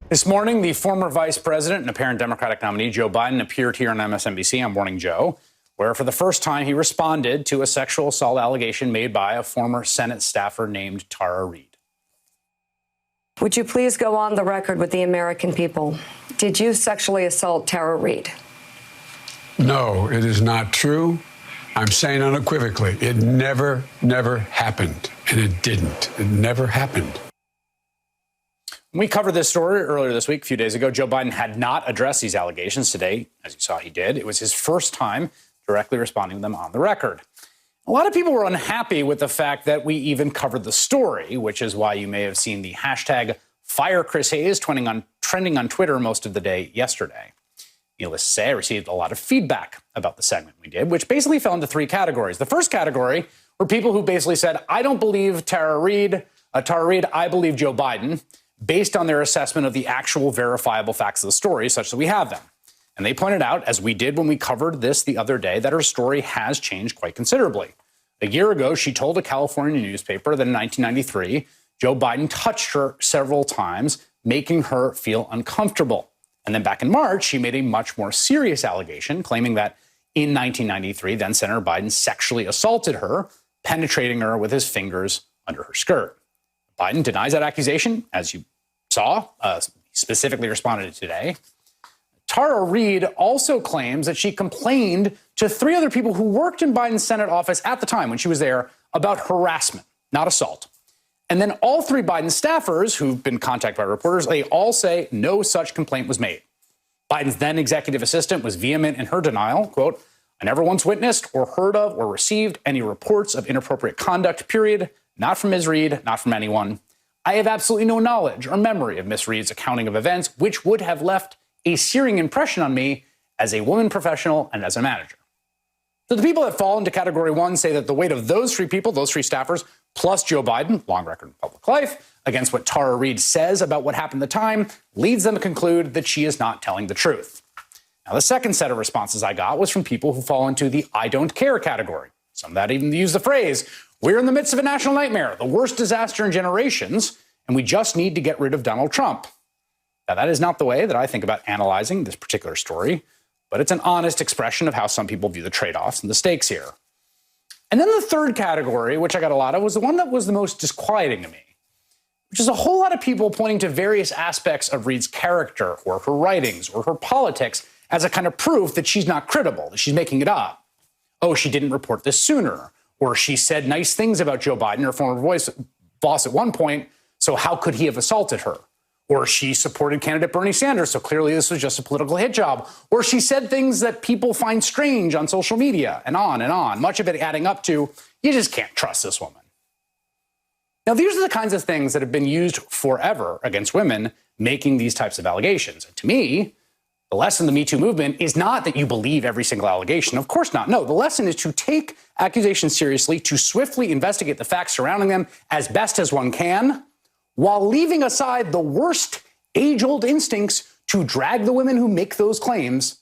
This morning, the former vice president and apparent Democratic nominee Joe Biden appeared here on MSNBC on Morning Joe, where for the first time he responded to a sexual assault allegation made by a former Senate staffer named Tara Reade. Would you please go on the record with the American people? Did you sexually assault Tara Reade? No, it is not true. I'm saying unequivocally, it never happened. And it didn't. It never happened. We covered this story earlier this week, a few days ago. Joe Biden had not addressed these allegations. Today, as you saw, he did. It was his first time directly responding to them on the record. A lot of people were unhappy with the fact that we even covered the story, which is why you may have seen the hashtag #FireChrisHayes trending on Twitter most of the day yesterday. Needless to say, I received a lot of feedback about the segment we did, which basically fell into three categories. The first category were people who basically said, I don't believe Tara Reade, I believe Joe Biden, based on their assessment of the actual verifiable facts of the story, such that we have them. And they pointed out, as we did when we covered this the other day, that her story has changed quite considerably. A year ago, she told a California newspaper that in 1993, Joe Biden touched her several times, making her feel uncomfortable. And then back in March, she made a much more serious allegation, claiming that in 1993, then Senator Biden sexually assaulted her, penetrating her with his fingers under her skirt. Biden denies that accusation, as you saw, specifically responded today. Tara Reade also claims that she complained to three other people who worked in Biden's Senate office at the time when she was there about harassment, not assault. And then all three Biden staffers who've been contacted by reporters, they all say no such complaint was made. Biden's then executive assistant was vehement in her denial, quote, I never once witnessed or heard of or received any reports of inappropriate conduct, period. Not from Ms. Reade, not from anyone. I have absolutely no knowledge or memory of Ms. Reade's accounting of events, which would have left a searing impression on me as a woman professional and as a manager. So the people that fall into category one say that the weight of those three people, those three staffers, plus Joe Biden, long record in public life, against what Tara Reade says about what happened at the time, leads them to conclude that she is not telling the truth. Now, the second set of responses I got was from people who fall into the I don't care category. Some that even use the phrase, we're in the midst of a national nightmare, the worst disaster in generations, and we just need to get rid of Donald Trump. Now, that is not the way that I think about analyzing this particular story, but it's an honest expression of how some people view the trade-offs and the stakes here. And then the third category, which I got a lot of, was the one that was the most disquieting to me, which is a whole lot of people pointing to various aspects of Reade's character or her writings or her politics as a kind of proof that she's not credible, that she's making it up. Oh, she didn't report this sooner. Or she said nice things about Joe Biden, her former boss at one point, so how could he have assaulted her? Or she supported candidate Bernie Sanders, so clearly this was just a political hit job. Or she said things that people find strange on social media, and on, much of it adding up to, you just can't trust this woman. Now, these are the kinds of things that have been used forever against women making these types of allegations. And to me, the lesson of the Me Too movement is not that you believe every single allegation. Of course not. No, the lesson is to take accusations seriously, to swiftly investigate the facts surrounding them as best as one can, while leaving aside the worst age-old instincts to drag the women who make those claims